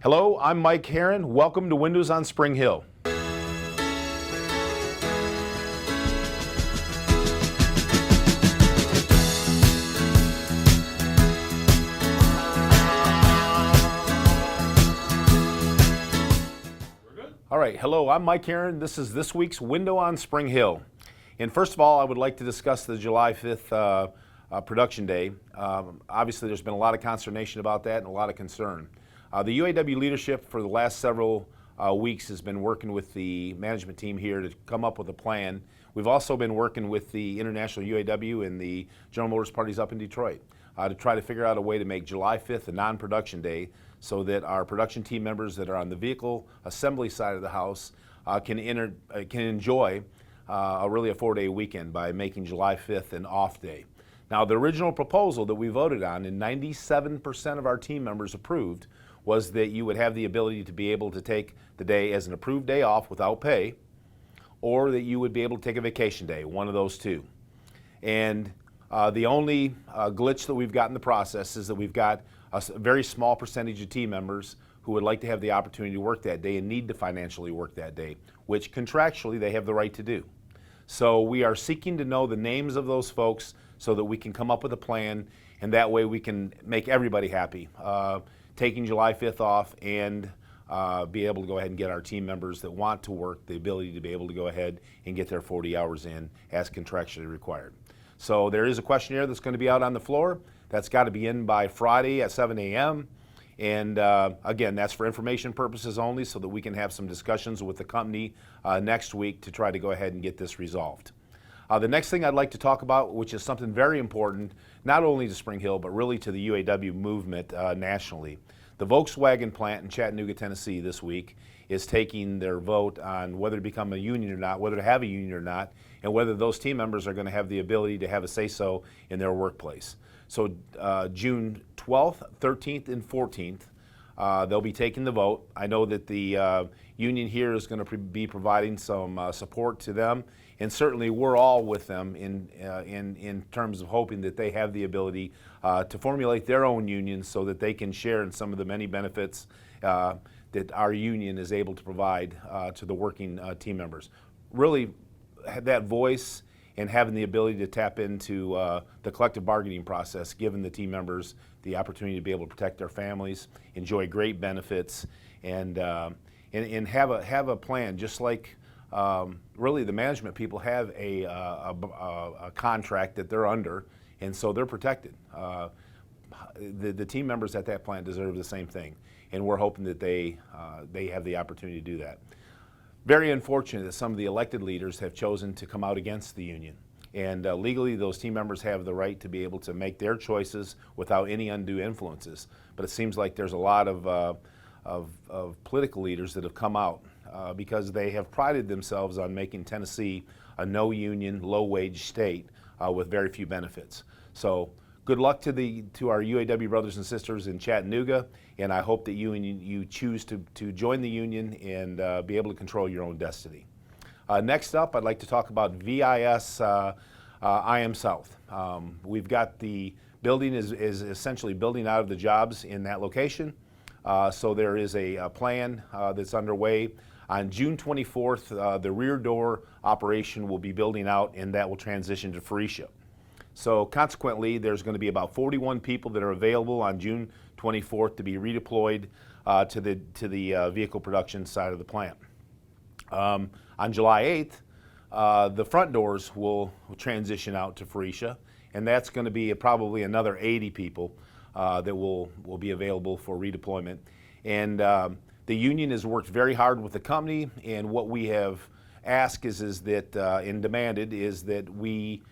Hello, I'm Mike Herron. Welcome to Windows on Spring Hill. All right, hello, I'm Mike Herron. This is this week's Window on Spring Hill. And first of all, I would like to discuss the July 5th production day. Obviously, there's been a lot of consternation about that and a lot of concern. The UAW leadership for the last several weeks has been working with the management team here to come up with a plan. We've also been working with the International UAW and the General Motors parties up in Detroit to try to figure out a way to make July 5th a non-production day so that our production team members that are on the vehicle assembly side of the house can enjoy really a 4-day weekend by making July 5th an off day. Now, the original proposal that we voted on, and 97% of our team members approved, was that you would have the ability to be able to take the day as an approved day off without pay, or that you would be able to take a vacation day, one of those two. And the only glitch that we've got in the process is that we've got a very small percentage of team members who would like to have the opportunity to work that day and need to financially work that day, which contractually they have the right to do. So we are seeking to know the names of those folks so that we can come up with a plan, and that way we can make everybody happy. Taking July 5th off and be able to go ahead and get our team members that want to work the ability to be able to go ahead and get their 40 hours in as contractually required. So there is a questionnaire that's going to be out on the floor. That's got to be in by Friday at 7 a.m. And again, that's for information purposes only so that we can have some discussions with the company next week to try to go ahead and get this resolved. The next thing I'd like to talk about, which is something very important, not only to Spring Hill, but really to the UAW movement nationally. The Volkswagen plant in Chattanooga, Tennessee this week is taking their vote on whether to become a union or not, whether to have a union or not, and whether those team members are going to have the ability to have a say-so in their workplace. So June 12th, 13th, and 14th, they'll be taking the vote. I know that the union here is going to be providing some support to them, and certainly we're all with them in terms of hoping that they have the ability to formulate their own union so that they can share in some of the many benefits that our union is able to provide to the working team members. Really, that voice and having the ability to tap into the collective bargaining process, giving the team members the opportunity to be able to protect their families, enjoy great benefits, and have a plan, just like really the management people have a contract that they're under, and so they're protected. The team members at that plant deserve the same thing, and we're hoping that they have the opportunity to do that. Very unfortunate that some of the elected leaders have chosen to come out against the union. And legally, those team members have the right to be able to make their choices without any undue influences. But it seems like there's a lot of political leaders that have come out because they have prided themselves on making Tennessee a no-union, low-wage state with very few benefits. So good luck to our UAW brothers and sisters in Chattanooga, and I hope that you choose to join the union and be able to control your own destiny. Next up, I'd like to talk about VIS IM South. We've got the building is essentially building out of the jobs in that location. So there is a plan that's underway. On June 24th, the rear door operation will be building out, and that will transition to Phoenicia. So consequently, there's going to be about 41 people that are available on June 24th to be redeployed to the vehicle production side of the plant. On July 8th, the front doors will transition out to Phoenicia, and that's going to be probably another 80 people that will be available for redeployment. And the union has worked very hard with the company, and what we have asked is that and demanded is that we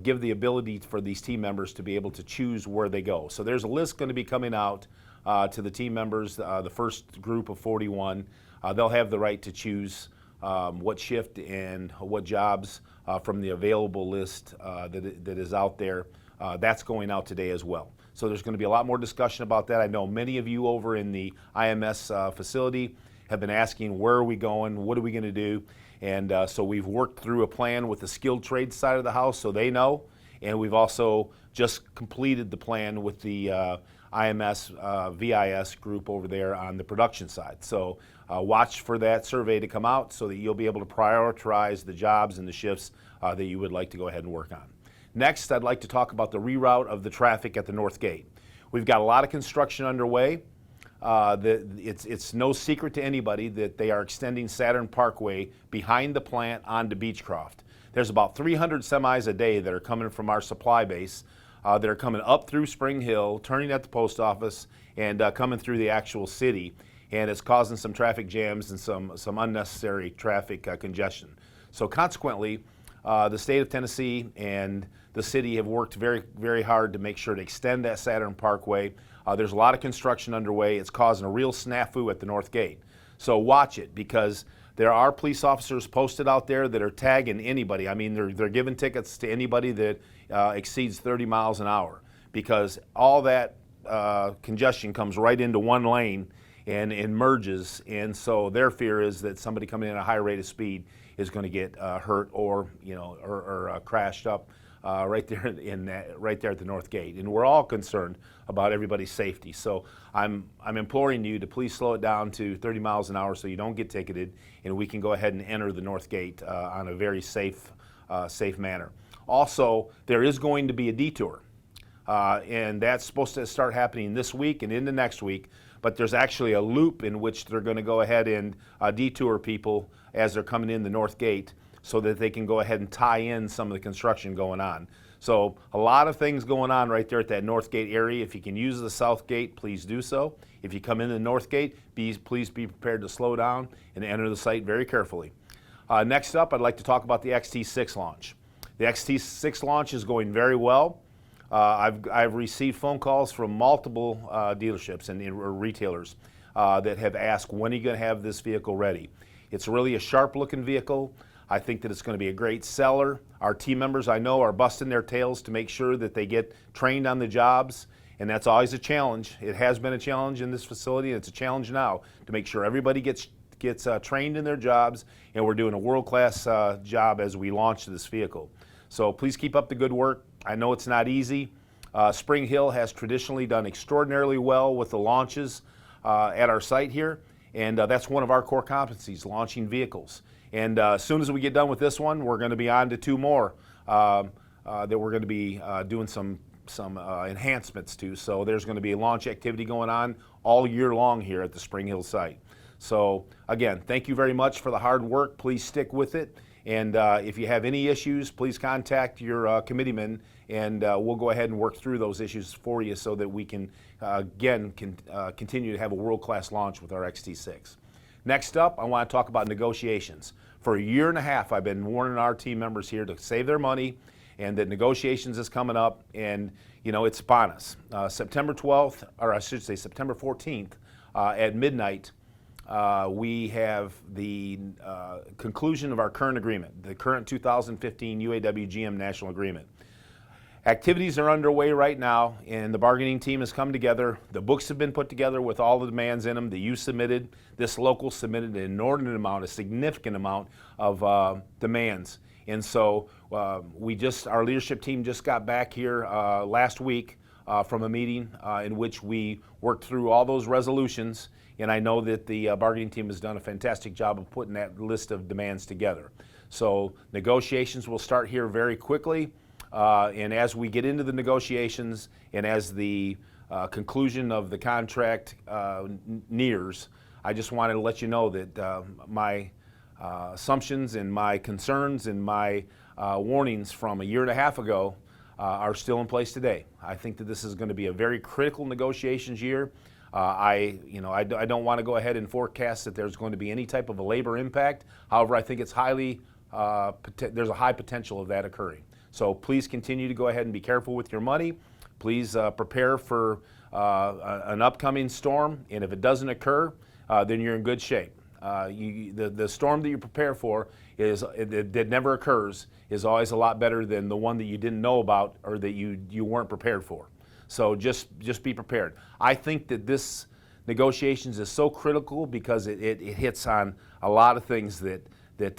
give the ability for these team members to be able to choose where they go. So there's a list going to be coming out to the team members, the first group of 41. They'll have the right to choose what shift and what jobs from the available list that is out there. That's going out today as well. So there's going to be a lot more discussion about that. I know many of you over in the IMS facility have been asking, where are we going? What are we going to do? And so we've worked through a plan with the skilled trade side of the house so they know. And we've also just completed the plan with the IMS, VIS group over there on the production side. So watch for that survey to come out so that you'll be able to prioritize the jobs and the shifts that you would like to go ahead and work on. Next, I'd like to talk about the reroute of the traffic at the North Gate. We've got a lot of construction underway. It's no secret to anybody that they are extending Saturn Parkway behind the plant onto Beechcroft. There's about 300 semis a day that are coming from our supply base that are coming up through Spring Hill, turning at the post office, and coming through the actual city. And it's causing some traffic jams and some unnecessary traffic congestion. So consequently, the state of Tennessee and the city have worked very, very hard to make sure to extend that Saturn Parkway. There's a lot of construction underway. It's causing a real snafu at the North Gate. So watch it, because there are police officers posted out there that are tagging anybody. I mean, they're giving tickets to anybody that exceeds 30 miles an hour, because all that congestion comes right into one lane and merges. And so their fear is that somebody coming in at a high rate of speed is going to get hurt or crashed up right there at the North Gate. And we're all concerned about everybody's safety. So I'm imploring you to please slow it down to 30 miles an hour so you don't get ticketed, and we can go ahead and enter the North Gate on a very safe manner. Also, there is going to be a detour, and that's supposed to start happening this week and into next week. But there's actually a loop in which they're going to go ahead and detour people as they're coming in the North Gate, so that they can go ahead and tie in some of the construction going on. So a lot of things going on right there at that North Gate area. If you can use the South Gate, please do so. If you come in the North Gate, please be prepared to slow down and enter the site very carefully. Next up, I'd like to talk about the XT6 launch. The XT6 launch is going very well. I've received phone calls from multiple dealerships and retailers that have asked, when are you going to have this vehicle ready? It's really a sharp-looking vehicle. I think that it's going to be a great seller. Our team members, I know, are busting their tails to make sure that they get trained on the jobs, and that's always a challenge. It has been a challenge in this facility, and it's a challenge now to make sure everybody gets trained in their jobs, and we're doing a world-class job as we launch this vehicle. So please keep up the good work. I know it's not easy. Spring Hill has traditionally done extraordinarily well with the launches at our site here, and that's one of our core competencies, launching vehicles. And as soon as we get done with this one, we're going to be on to two more that we're going to be doing some enhancements to. So there's going to be a launch activity going on all year long here at the Spring Hill site. So again, thank you very much for the hard work. Please stick with it. And if you have any issues, please contact your committeeman, and we'll go ahead and work through those issues for you so that we can, continue to have a world-class launch with our XT6. Next up, I want to talk about negotiations. For a year and a half, I've been warning our team members here to save their money, and that negotiations is coming up, and it's upon us. September 12th, or I should say September 14th, at midnight, we have the conclusion of our current agreement, the current 2015 UAW-GM National Agreement. Activities are underway right now, and the bargaining team has come together. The books have been put together with all the demands in them that you submitted. This local submitted an inordinate amount, a significant amount of demands. And so our leadership team just got back here last week from a meeting in which we worked through all those resolutions. And I know that the bargaining team has done a fantastic job of putting that list of demands together. So negotiations will start here very quickly. And as we get into the negotiations and as the conclusion of the contract nears, I just wanted to let you know that my assumptions and my concerns and my warnings from a year and a half ago are still in place today. I think that this is going to be a very critical negotiations year. I don't want to go ahead and forecast that there's going to be any type of a labor impact. However, I think it's there's a high potential of that occurring. So please continue to go ahead and be careful with your money. Please prepare for an upcoming storm, and if it doesn't occur, then you're in good shape. The storm that you prepare for that never occurs is always a lot better than the one that you didn't know about or that you weren't prepared for. So just be prepared. I think that this negotiations is so critical because it hits on a lot of things that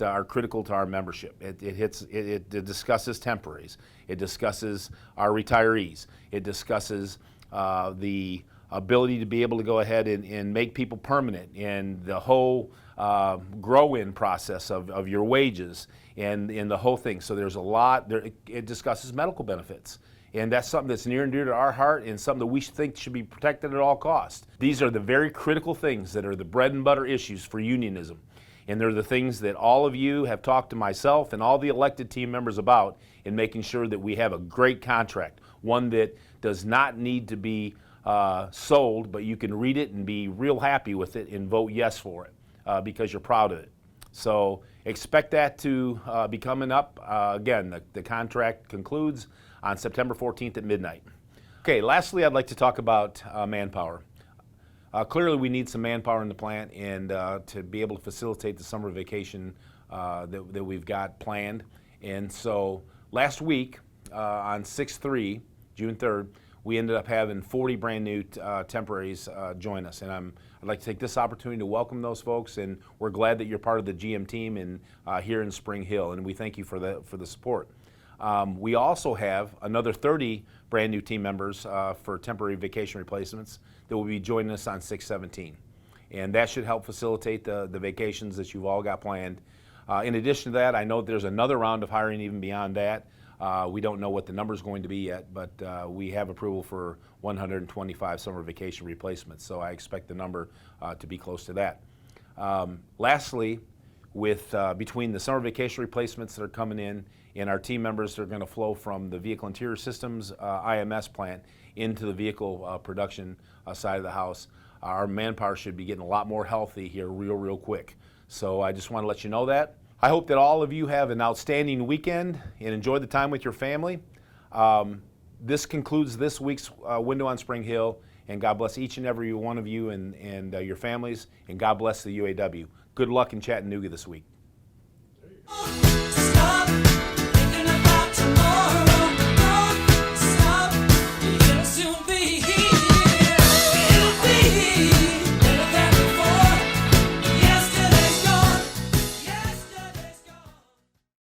are critical to our membership. It discusses temporaries. It discusses our retirees. It discusses the ability to be able to go ahead and make people permanent, and the whole grow-in process of your wages and the whole thing. So there's a lot there. It discusses medical benefits. And that's something that's near and dear to our heart and something that we think should be protected at all costs. These are the very critical things that are the bread and butter issues for unionism. And they're the things that all of you have talked to myself and all the elected team members about in making sure that we have a great contract, one that does not need to be sold, but you can read it and be real happy with it and vote yes for it because you're proud of it. So expect that to be coming up. Again, the contract concludes on September 14th at midnight. Okay, lastly, I'd like to talk about manpower. Clearly, we need some manpower in the plant and to be able to facilitate the summer vacation that we've got planned. And so last week on 6/3, June 3rd, we ended up having 40 brand new temporaries join us. And I'd like to take this opportunity to welcome those folks, and we're glad that you're part of the GM team here in Spring Hill, and we thank you for the support. We also have another 30 brand new team members for temporary vacation replacements that will be joining us on 6/17. And that should help facilitate the vacations that you've all got planned. In addition to that, I know there's another round of hiring even beyond that. We don't know what the number is going to be yet, but we have approval for 125 summer vacation replacements, so I expect the number to be close to that. Lastly, between the summer vacation replacements that are coming in and our team members that are going to flow from the Vehicle Interior Systems IMS plant into the vehicle production side of the house, our manpower should be getting a lot more healthy here real quick. So I just want to let you know that. I hope that all of you have an outstanding weekend and enjoy the time with your family. This concludes this week's Window on Spring Hill, and God bless each and every one of you and your families, and God bless the UAW. Good luck in Chattanooga this week.